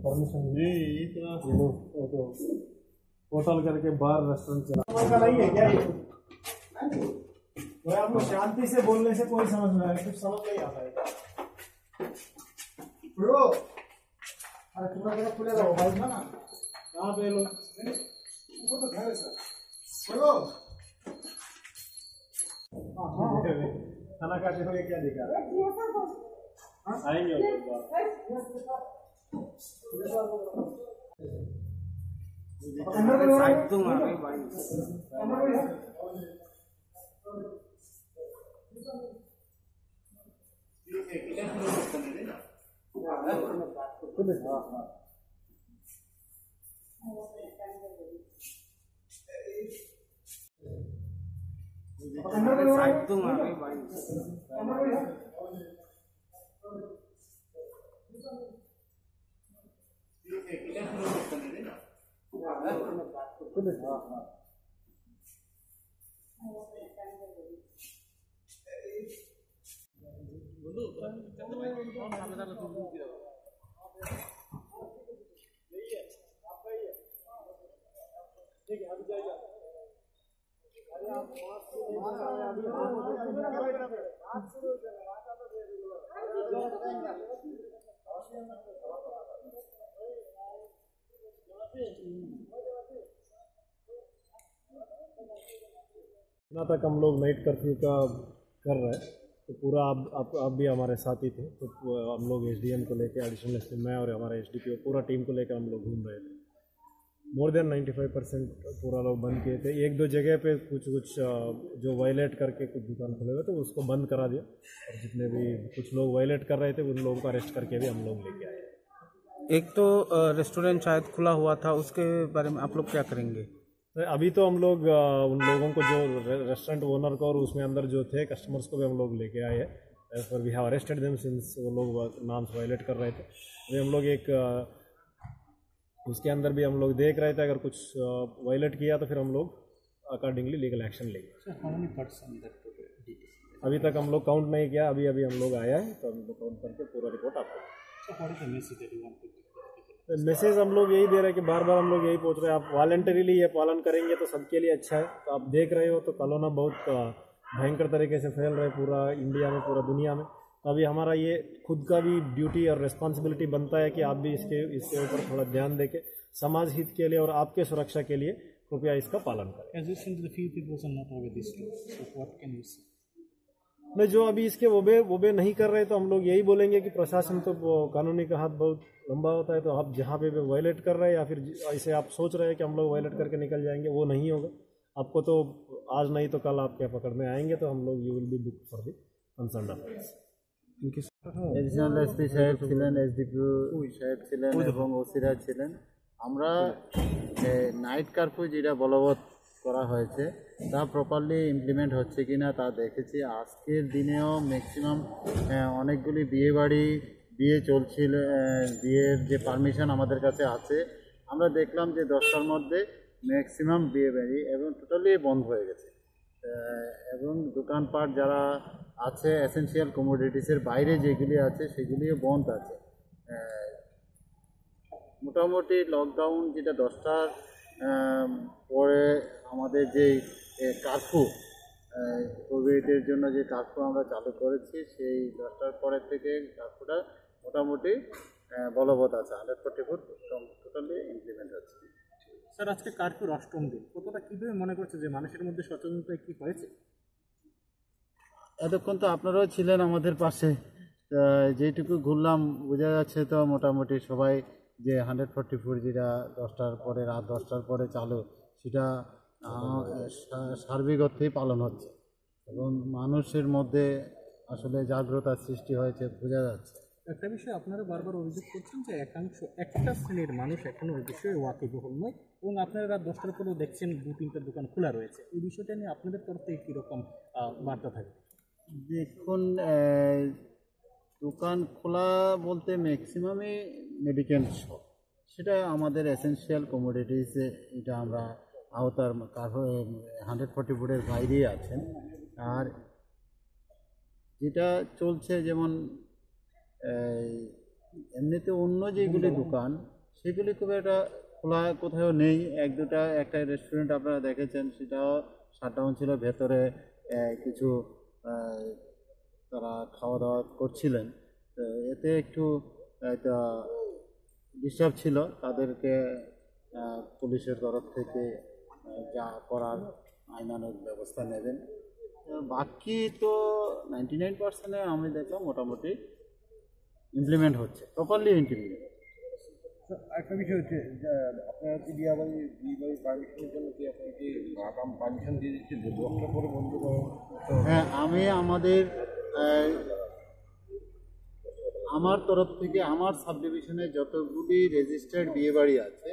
Permission जी इतना तो hotel करके बार रेस्टोरेंट चला का नहीं है क्या ये? वो आपको शांति से बोलने से कोई समझ नहीं आया, कुछ समझ नहीं आता है ब्रो। अरे थोड़ा खुलेगा वो भाई ना कहाँ पे लोग ऊपर तो घर है सर ब्रो। खाना खाते हुए क्या दिखा आएंगे इतना तक हम लोग नाइट कर्फ्यू का कर रहे हैं। तो पूरा आप भी हमारे साथ ही थे। तो हम लोग एसडीएम को लेकर एडिशनल एसपी मैं और हमारा एसडीपीओ पूरा टीम को लेकर हम लोग घूम रहे थे। मोर देन 95% पूरा लोग बंद किए थे। एक दो जगह पे कुछ जो वायलेट करके कुछ दुकान खुले हुए थे उसको बंद करा दिया, और जितने भी कुछ लोग वायलेट कर रहे थे उन लोगों को अरेस्ट करके भी हम लोग लेके आए। एक तो रेस्टोरेंट शायद खुला हुआ था, उसके बारे में आप लोग क्या करेंगे? अभी तो हम लोग उन लोगों को जो रेस्टोरेंट ओनर को और उसमें अंदर जो थे कस्टमर्स को भी हम लोग लेके आए हैं। As per we have arrested them since वो लोग नॉर्म्स वायलेट कर रहे थे। अभी हम लोग एक उसके अंदर भी हम लोग देख रहे थे, अगर कुछ वायलेट किया तो फिर हम लोग अकॉर्डिंगली लीगल एक्शन लेंगे। अभी तक हम लोग काउंट नहीं किया, अभी हम लोग आया है तो हम लोग काउंट करके पूरा रिपोर्ट आपको। मैसेज हम लोग यही दे रहे हैं कि बार बार हम लोग यही पूछ रहे हैं, आप वॉलंटरीली ये पालन करेंगे तो सबके लिए अच्छा है। तो आप देख रहे हो तो कोरोना बहुत भयंकर तरीके से फैल रहा है पूरा इंडिया में, पूरा दुनिया में। तो अभी हमारा ये खुद का भी ड्यूटी और रिस्पॉन्सिबिलिटी बनता है कि आप भी इसके ऊपर थोड़ा ध्यान देके समाज हित के लिए और आपके सुरक्षा के लिए कृपया इसका पालन करें। नहीं, जो अभी इसके वो बे नहीं कर रहे तो हम लोग यही बोलेंगे कि प्रशासन तो कानूनी का हाथ बहुत लंबा होता है। तो आप जहाँ पे वायलेट कर रहे हैं या फिर ऐसे आप सोच रहे हैं कि हम लोग वायलेट करके निकल जाएंगे, वो नहीं होगा। आपको तो आज नहीं तो कल आपके पकड़ने आएंगे, तो हम लोग you will be book for the concern offence. Additional SP সাহেব ছিলেন, এসডিপিও সাহেব ছিলেন এবং ওসিরা ছিলেন। আমরা নাইট কারফিউ যেটা বলবৎ করা হয়েছে তা প্রপারলি ইমপ্লিমেন্ট হচ্ছে কিনা তা দেখেছি। আজকের দিনেও ম্যাক্সিমাম অনেকগুলি বিয়ে চলছিল, বিয়ের যে পারমিশন আমাদের কাছে আছে, আমরা দেখলাম যে 10টার মধ্যে ম্যাক্সিমাম বিয়ে বাড়ি এবং টোটালি বন্ধ হয়ে গেছে। এবং দোকানপাট যারা আছে এসেনশিয়াল কমোডিটিসের বাইরে যেগুলি আছে সেগুলিও বন্ধ আছে। মোটামুটি লকডাউন যেটা 10টার পরে আমাদের যে কারফিউ কোভিডের জন্য যে কারফিউ আমরা চালু করেছি, সেই 10টার পরের থেকে কারফিউটা মোটামুটি বলবৎ আছে। 144 টোটালি ইমপ্লিমেন্ট হচ্ছে। স্যার, আজকে কারফিউর 8ম দিন, কতটা কীভাবে মনে করছে যে মানুষের মধ্যে সচেতনতা কি হয়েছে? এতক্ষণ তো আপনারাও ছিলেন আমাদের পাশে, যেইটুকু ঘুরলাম বোঝা যাচ্ছে তো মোটামুটি সবাই যে 144 যেটা 10টার পরে, রাত 10টার পরে চালু, সেটা সার্বিক অর্থেই পালন হচ্ছে এবং মানুষের মধ্যে আসলে জাগ্রতার সৃষ্টি হয়েছে বোঝা যাচ্ছে। একটা বিষয় আপনারা বারবার অভিযোগ করছেন যে একটা শ্রেণীর মানুষ এখনও এই বিষয়ে ওয়াকিবহুল নয়, এবং আপনারা রাত 10টার পরেও দেখছেন 2-3টা দোকান খোলা রয়েছে। এই বিষয়টা নিয়ে আপনাদের তরফ থেকে কীরকম বার্তা থাকে? দেখুন, দোকান খোলা বলতে ম্যাক্সিমামই মেডিকেল শপ, সেটা আমাদের এসেনশিয়াল কমোডিটিসে এটা আমরা আওতার 144-এর বাইরেই আছেন। আর যেটা চলছে যেমন এমনিতে অন্য যেগুলি দোকান সেগুলি খুব একটা খোলা কোথাও নেই। একটা রেস্টুরেন্ট আপনারা দেখেছেন, সেটাও শাটডাউন ছিল। ভেতরে কিছু তারা খাওয়া দাওয়া করছিলেন, তো এতে একটু একটা ডিস্টার্ব ছিল। তাদেরকে পুলিশের তরফ থেকে যা করার আইনানুগ ব্যবস্থা নেবেন। বাকি তো 99% আমি দেখলাম মোটামুটি ইমপ্লিমেন্ট হচ্ছে, প্রপারলি ইমপ্লিমেন্ট। একটা বিষয় হচ্ছে যে আপনারা কি বিয়ে বাড়ি পারমিশনের জন্য কি আপনাকে পারমিশন দিয়ে দিচ্ছে যে 10টা পরে বন্ধ করেন? হ্যাঁ, আমি আমার তরফ থেকে আমার সাব ডিভিশনে যতগুলি রেজিস্টার্ড বিয়েবাড়ি আছে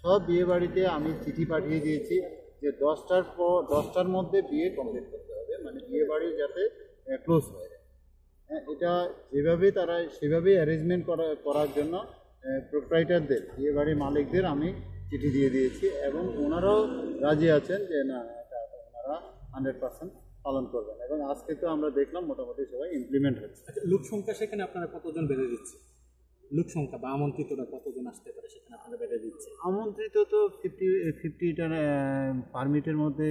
সব বিয়েবাড়িতে আমি চিঠি পাঠিয়ে দিয়েছি যে 10টার মধ্যে বিয়ে কমপ্লিট করতে হবে, মানে বিয়েবাড়ি যাতে ক্লোজ হয়ে যায়। হ্যাঁ, এটা তারা সেভাবেই অ্যারেঞ্জমেন্ট করার জন্য প্রোপ্রাইটারদের, বিয়েবাড়ির মালিকদের আমি চিঠি দিয়ে দিয়েছি এবং ওনারাও রাজি আছেন যে না, এটা ওনারা 100% পালন করবেন। এবং আজকে তো আমরা দেখলাম মোটামুটি সবাই ইমপ্লিমেন্ট হচ্ছে। আচ্ছা, লোক সংখ্যা সেখানে আপনারা কতজন বেড়ে দিচ্ছে? লোক সংখ্যা বা আমন্ত্রিতরা কতজন আসতে পারে সেখানে আপনারা বেড়ে দিচ্ছে? আমন্ত্রিত তো 50টার পারমিটের মধ্যে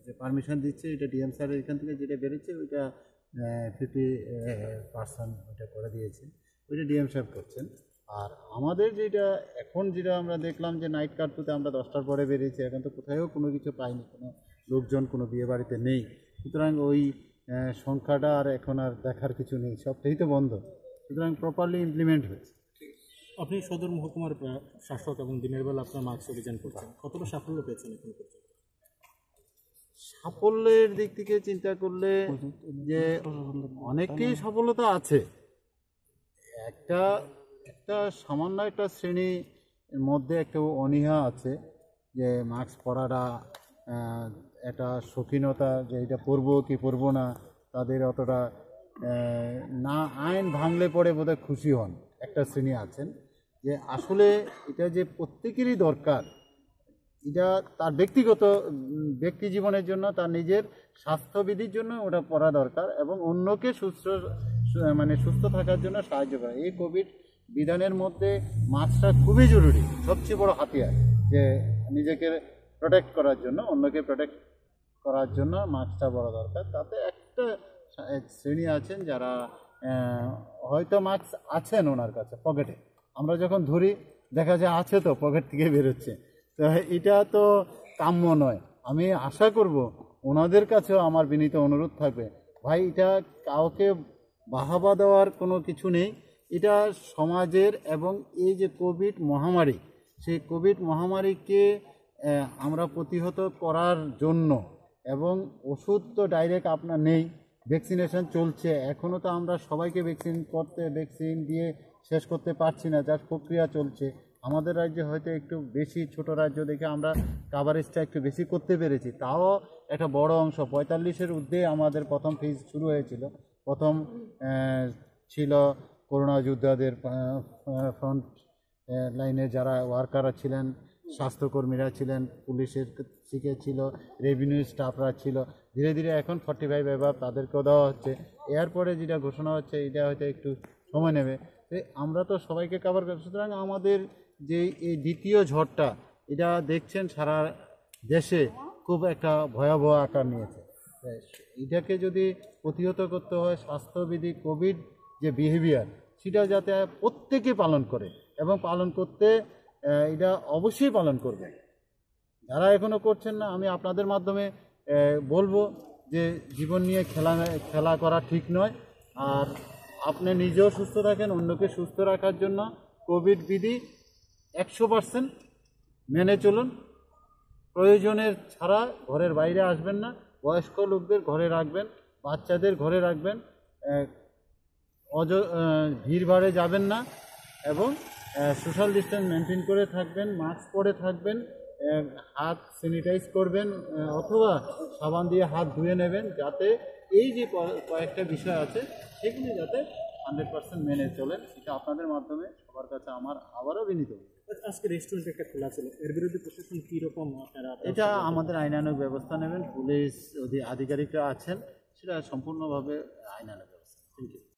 যে পারমিশন দিচ্ছে, এটা ডিএম স্যার এখান থেকে যেটা বেরোচ্ছে ওইটা 50% ওইটা করে দিয়েছে, ওইটা ডিএম স্যার করছেন। আর আমাদের যেটা আমরা দেখলাম যে নাইট কার্ফিউতে আমরা 10টার পরে বেরিয়েছি, এখন তো কোথাও কোনো কিছু পাইনি, কোনো লোকজন কোনো বিয়ে বাড়িতে নেই। সুতরাং ওই সংখ্যাটা আর এখন আর দেখার কিছু নেই, সবটাই তো বন্ধ। সুতরাং প্রপারলি ইমপ্লিমেন্ট হয়েছে। আপনি সদর মহকুমার শাসক এবং দিনের বেলা আপনার মাস্ক অভিযান করছেন, কতটা সাফল্য পেয়েছেন এখন পর্যন্ত? সাফল্যের দিক থেকে চিন্তা করলে যে অনেকটি সফলতা আছে। একটা সামান্য একটা শ্রেণীর মধ্যে একটা অনীহা আছে যে মাস্ক পরাটা একটা শৌখিনতা, যে এটা পরবো কি পরবো না, তাদের অতটা না আইন ভাঙলে পরে বোধহয় খুশি হন একটা শ্রেণী আছেন। যে আসলে এটা যে প্রত্যেকেরই দরকার, এটা তার ব্যক্তি জীবনের জন্য, তার নিজের স্বাস্থ্যবিধির জন্য ওটা পড়া দরকার এবং অন্যকে সুস্থ থাকার জন্য সাহায্য করা। এই কোভিড বিধানের মধ্যে মাস্কটা খুবই জরুরি, সবচেয়ে বড় হাতিয়ার, যে নিজেকে প্রোটেক্ট করার জন্য, অন্যকে প্রোটেক্ট করার জন্য মাস্কটা বড় দরকার। তাতে একটা শ্রেণী আছেন যারা হয়তো মাস্ক আছেন ওনার কাছে পকেটে, আমরা যখন ধরি দেখা যায় আছে তো পকেট থেকে বেরোচ্ছে, তো এটা তো কাম্য নয়। আমি আশা করব ওনাদের কাছেও আমার বিনীত অনুরোধ থাকবে, ভাই এটা কাউকে বাহাবা দেওয়ার কোনো কিছু নেই, এটা সমাজের এবং এই যে কোভিড মহামারী, সেই কোভিড মহামারীকে আমরা প্রতিহত করার জন্য, এবং ওষুধ তো ডাইরেক্ট আপনার নেই, ভ্যাকসিনেশন চলছে, এখনও তো আমরা সবাইকে ভ্যাকসিন দিয়ে শেষ করতে পারছি না, যার প্রক্রিয়া চলছে। আমাদের রাজ্যে হয়তো একটু বেশি, ছোট রাজ্য দেখে আমরা কাভারেজটা একটু বেশি করতে পেরেছি, তাও একটা বড় অংশ 45-এর ঊর্ধ্বে আমাদের প্রথম ফেজ শুরু হয়েছিল। প্রথম ছিল করোনা যোদ্ধাদের, ফ্রন্ট লাইনে যারা ওয়ার্কাররা ছিলেন, স্বাস্থ্যকর্মীরা ছিলেন, পুলিশের থেকে ছিল, রেভিনিউ স্টাফরা ছিল। ধীরে ধীরে এখন 45 এবার তাদেরকেও দেওয়া হচ্ছে। এরপরে যেটা ঘোষণা হচ্ছে এটা হয়তো একটু সময় নেবে। আমরা তো সবাইকে কভার করি, সুতরাং আমাদের যে এই দ্বিতীয় ঝড়টা, এটা দেখছেন সারা দেশে খুব একটা ভয়াবহ আকার নিয়েছে। এটাকে যদি প্রতিহত করতে হয়, স্বাস্থ্যবিধি, কোভিড যে বিহেভিয়ার, সেটা যাতে প্রত্যেকে পালন করে, এবং পালন করতে এটা অবশ্যই পালন করবে। যারা এখনও করছেন না, আমি আপনাদের মাধ্যমে বলবো যে জীবন নিয়ে খেলা করা ঠিক নয়। আর আপনি নিজেও সুস্থ থাকেন, অন্যকে সুস্থ রাখার জন্য কোভিড বিধি 100% মেনে চলুন। প্রয়োজনের ছাড়া ঘরের বাইরে আসবেন না, বয়স্ক লোকদের ঘরে রাখবেন, বাচ্চাদের ঘরে রাখবেন, ভিড়ভাড়ে যাবেন না, এবং সোশ্যাল ডিস্টেন্স মেনটেন করে থাকবেন, মাস্ক পরে থাকবেন, হাত স্যানিটাইজ করবেন অথবা সাবান দিয়ে হাত ধুয়ে নেবেন, যাতে এই যে কয়েকটা বিষয় আছে সেগুলি যাতে 100% মেনে চলেন। এটা আপনাদের মাধ্যমে সবার কাছে আমার আবারও বিনীত। আজকে রেস্টুরেন্ট একটা খোলা ছিল, এর বিরুদ্ধে প্রশাসন কীরকম আপনারা? এটা আমাদের আইনানুগ ব্যবস্থা নেবেন, পুলিশ আধিকারিকরা আছেন, সেটা সম্পূর্ণভাবে আইনানুগ ব্যবস্থা। Thank you.